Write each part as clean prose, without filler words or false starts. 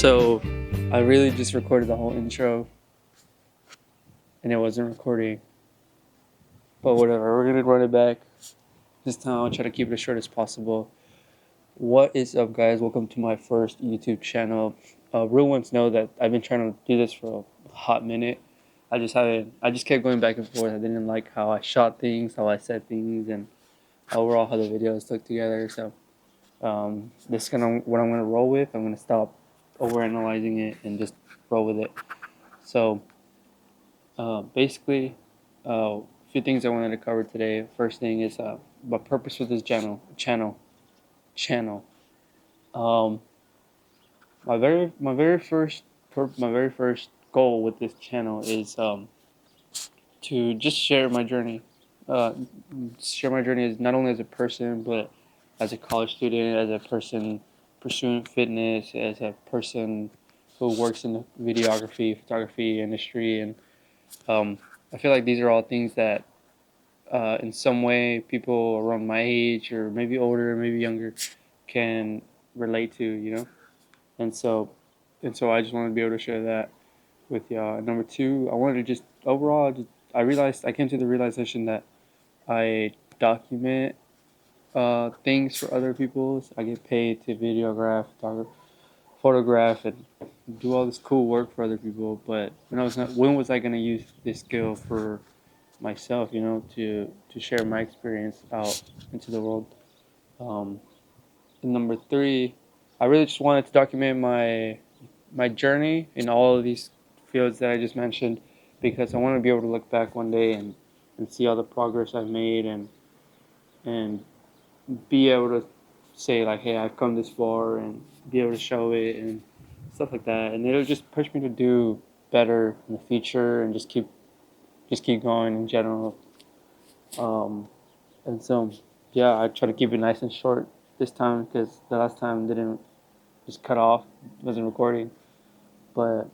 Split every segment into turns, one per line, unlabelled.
So I really just recorded the whole intro and it wasn't recording, but whatever, we're gonna run it back this time. I'll try to keep it as short as possible. What is up, guys? Welcome to my first YouTube channel. Real ones know that I've been trying to do this for a hot minute. I just kept going back and forth. I didn't like how I shot things, how I said things, and overall how the videos look together. So this is what I'm gonna roll with. I'm gonna stop overanalyzing it and just roll with it. So basically, a few things I wanted to cover today. First thing is my purpose with this channel. My very first goal with this channel is to just share my journey. Share my journey as not only as a person, but as a college student, as a person pursuing fitness, as a person who works in the videography, photography industry, and I feel like these are all things that in some way people around my age or maybe older, maybe younger, can relate to, you know. And so I just wanted to be able to share that with y'all. Number two, I wanted to just overall, I came to the realization that I document things for other people. I get paid to videograph, photograph, and do all this cool work for other people. But when was I going to use this skill for myself? You know, to share my experience out into the world. And number three, I really just wanted to document my journey in all of these fields that I just mentioned, because I want to be able to look back one day and see all the progress I've made and be able to say like, hey, I've come this far, and be able to show it and stuff like that. And it'll just push me to do better in the future and just keep going in general. And so, yeah, I try to keep it nice and short this time, because the last time didn't just cut off, wasn't recording. But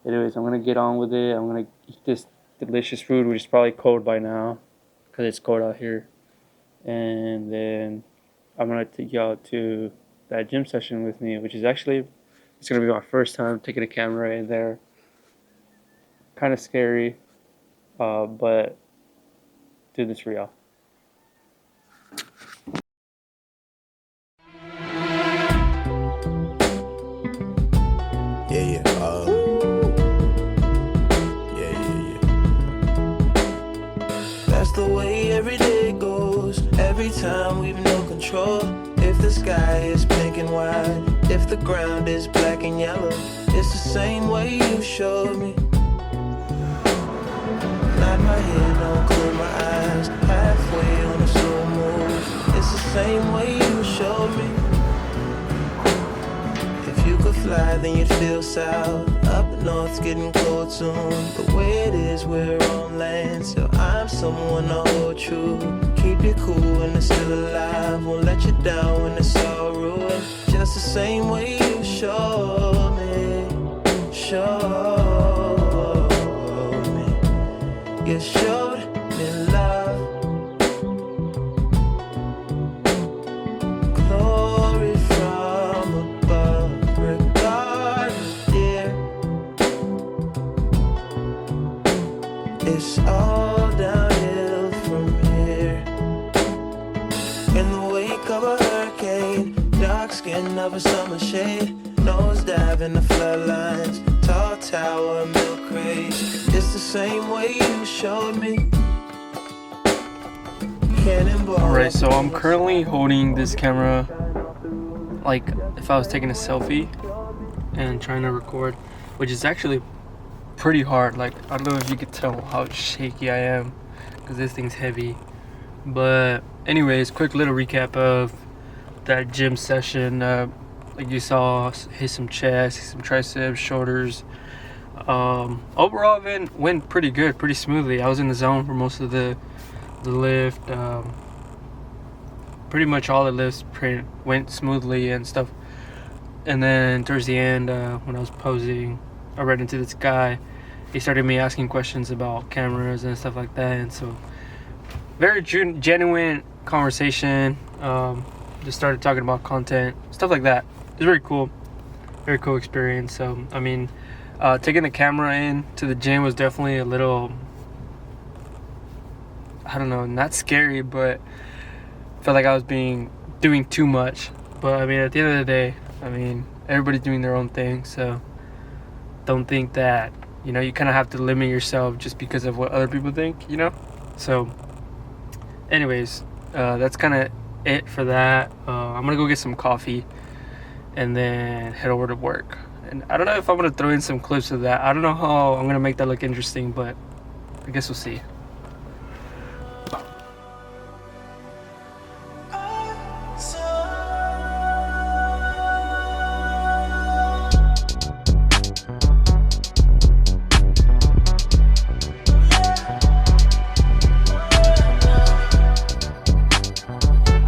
anyways, I'm going to get on with it. I'm going to eat this delicious food, which is probably cold by now because it's cold out here. And then I'm going to take y'all to that gym session with me, which is actually, it's going to be my first time taking a camera in there. Kind of scary, but do this for y'all.
That's the way every day goes. Every time we've no control. If the sky is pink and white, if the ground is black and yellow, it's the same way you showed me. Nod my head, don't close my eyes. Halfway on a slow move. It's the same way you showed me. If you could fly, then you'd feel south. Up north's getting cold soon. The way it is, we're on land, so I'm someone to hold true. Keep you cool when it's still alive. Won't let you down when it's all ruined. Just the same way you showed me. You showed me love. Glory from above. Regardless, dear, it's all downhill from here. In the wake of a hurricane, dark skin of a summer shade, nosedive in the floodlines, tall tower, milk crate. It's the same way you showed me.
Alright, so I'm currently holding this camera like if I was taking a selfie and trying to record, which is actually pretty hard. Like, I don't know if you could tell how shaky I am because this thing's heavy. But anyways, quick little recap of that gym session. Like you saw, hit some chest, hit some triceps, shoulders. Overall it went pretty good, pretty smoothly. I was in the zone for most of the lift. Pretty much all the lifts went smoothly and stuff. And then towards the end, when I was posing, I ran into this guy. He started me asking questions about cameras and stuff like that. And so, very genuine conversation. Just started talking about content, stuff like that. It was very cool. very cool experience. So I mean, taking the camera in to the gym was definitely a little, I don't know, not scary, but felt like I was doing too much. But I mean, at the end of the day, I mean, everybody's doing their own thing, so don't think that, you know, you kind of have to limit yourself just because of what other people think, you know. So anyways, that's kind of it for that. I'm gonna go get some coffee and then head over to work. And I don't know if I'm gonna throw in some clips of that. I don't know how I'm gonna make that look interesting, but I guess we'll see.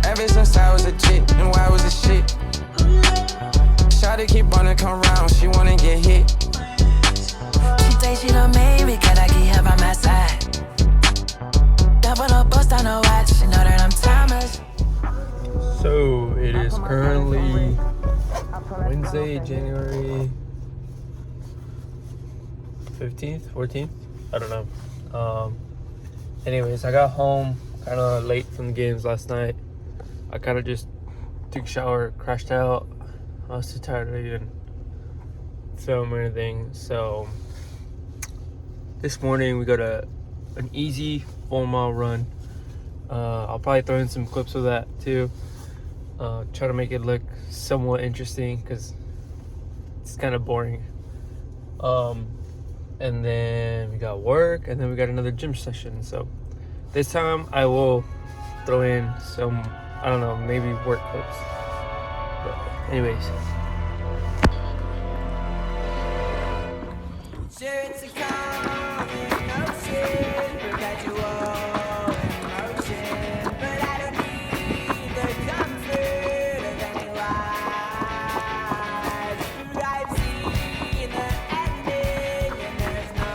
Ever since I was a chick, and why was a shit? Shawty keep wanna come round, she wanna get hit.
She say she done made me, cause I keep her by my side. Double up, bust on her watch, she know that I'm timeless.
So it is currently Wednesday, January 15th, 14th? I don't know. Anyways, I got home kind of late from the games last night. I kind of just took a shower, crashed out. I was too tired to even film or anything. So this morning we got an easy 4-mile run. I'll probably throw in some clips of that too. Try to make it look somewhat interesting because it's kind of boring. And then we got work, and then we got another gym session. So this time I will throw in some, I don't know, maybe work clips. But anyways.
Sure, it's a common notion, perpetual emotion, but I don't need the comfort of any lies. I've seen the ending, and there's no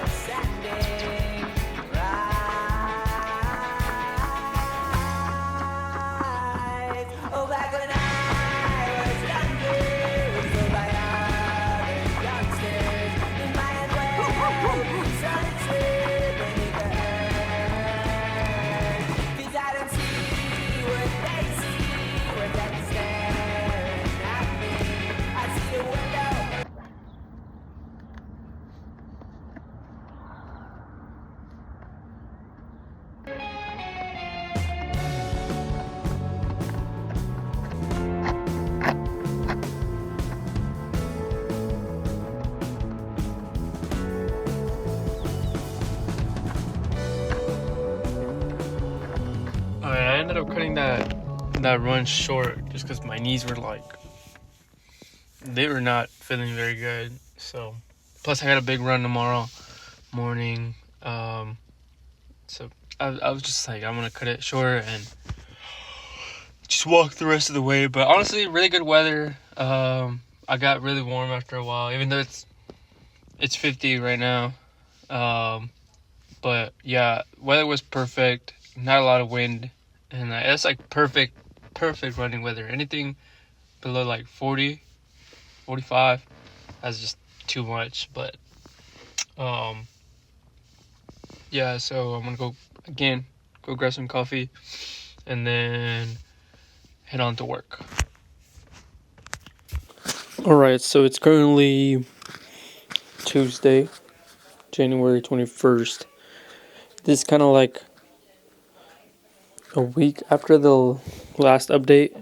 ascending. Rise. Oh, back when I was younger, was told by other youngsters in my head where solitude beneath the earth. 'Cause I don't see what they see when they're staring at me. I see the window.
Alright, I ended up cutting that run short just because my knees were like, they were not feeling very good. So plus I got a big run tomorrow morning. So I was just like, I'm gonna cut it short and just walk the rest of the way. But honestly, really good weather. I got really warm after a while, even though it's 50 right now. But yeah, weather was perfect. Not a lot of wind, and it's like perfect running weather. Anything below like 40, 45, that's just too much. But yeah, so I'm gonna go grab some coffee, and then head on to work. Alright, so it's currently Tuesday, January 21st. This is kind of like a week after the last update.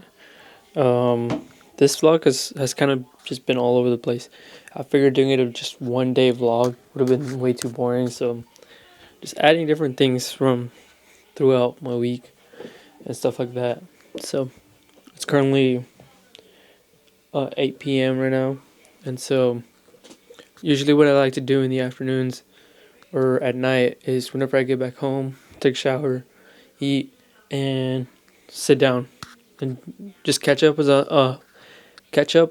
This vlog has kind of just been all over the place. I figured doing it of just one day vlog would have been way too boring, so just adding different things from throughout my week and stuff like that. So it's currently 8 p.m. right now, and so usually what I like to do in the afternoons or at night is whenever I get back home, take a shower, eat, and sit down and just catch up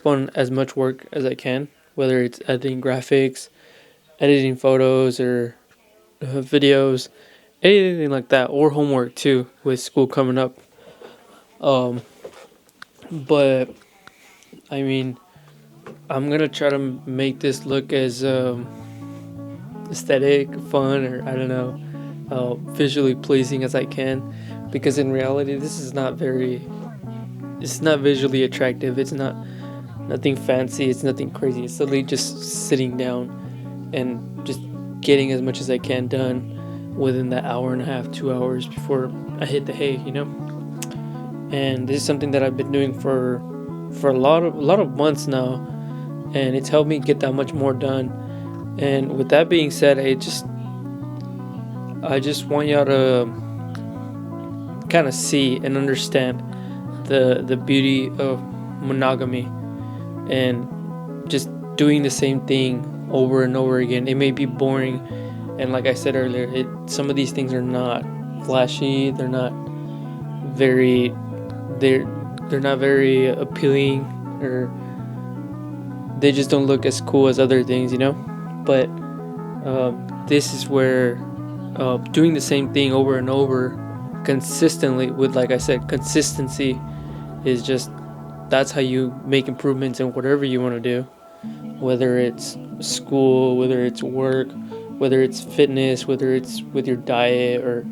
on as much work as I can, whether it's editing graphics, editing photos, or videos, anything like that, or homework too with school coming up. But I mean, I'm gonna try to make this look as aesthetic, fun, or I don't know, visually pleasing as I can, because in reality, this is not very. It's not visually attractive. It's not nothing fancy. It's nothing crazy. It's literally just sitting down and just getting as much as I can done within that hour and a half, 2 hours before I hit the hay. And this is something that I've been doing for a lot of months now, and it's helped me get that much more done. And with that being said, I just want y'all to kind of see and understand the beauty of monogamy and just doing the same thing over and over again. It may be boring, and like I said earlier, some of these things are not flashy. They're not very appealing, or they just don't look as cool as other things, But this is where doing the same thing over and over consistently, with, like I said, consistency is just, that's how you make improvements in whatever you want to do, whether it's school, whether it's work, whether it's fitness, whether it's with your diet or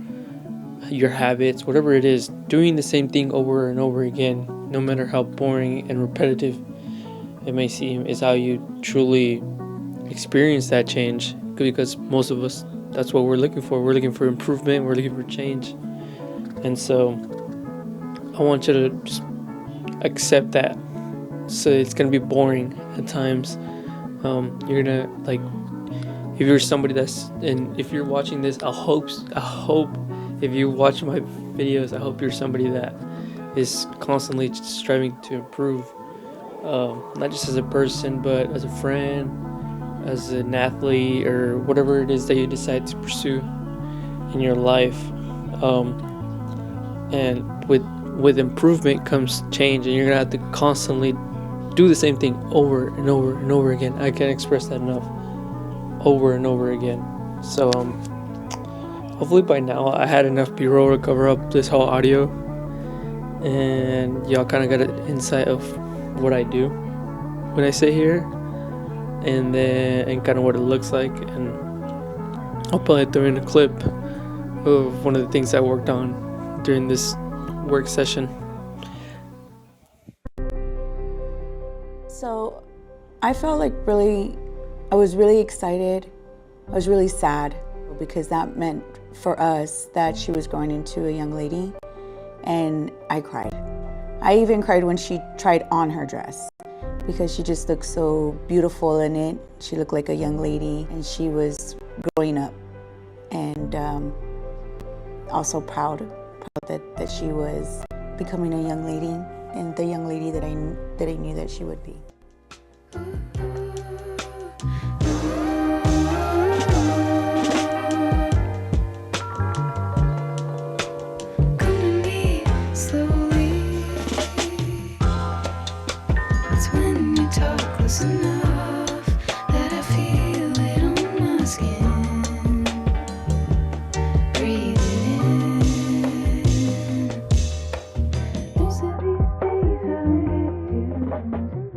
your habits, whatever it is. Doing the same thing over and over again, no matter how boring and repetitive it may seem, is how you truly experience that change, because most of us, that's what we're looking for. We're looking for improvement, we're looking for change. And so I want you to just accept that. So it's gonna be boring at times. You're gonna, like, if you're somebody and if you're watching this, I hope if you watch my videos, I hope you're somebody that is constantly striving to improve, not just as a person, but as a friend, as an athlete, or whatever it is that you decide to pursue in your life. And with improvement comes change, and you're gonna have to constantly do the same thing over and over and over again. I can't express that enough. Over and over again. So hopefully by now I had enough B-roll to cover up this whole audio, and y'all kind of got an insight of what I do when I sit here, and kind of what it looks like. And I'll probably throw in a clip of one of the things I worked on during this work session.
So I felt like I was really excited. I was really sad, because that meant for us that she was growing into a young lady, and I cried. I even cried when she tried on her dress, because she just looked so beautiful in it. She looked like a young lady, and she was growing up, and also proud that she was becoming a young lady, and the young lady that I knew that she would be.
When you talk close enough that I feel it on my skin. Breathe it in. You said these days I don't get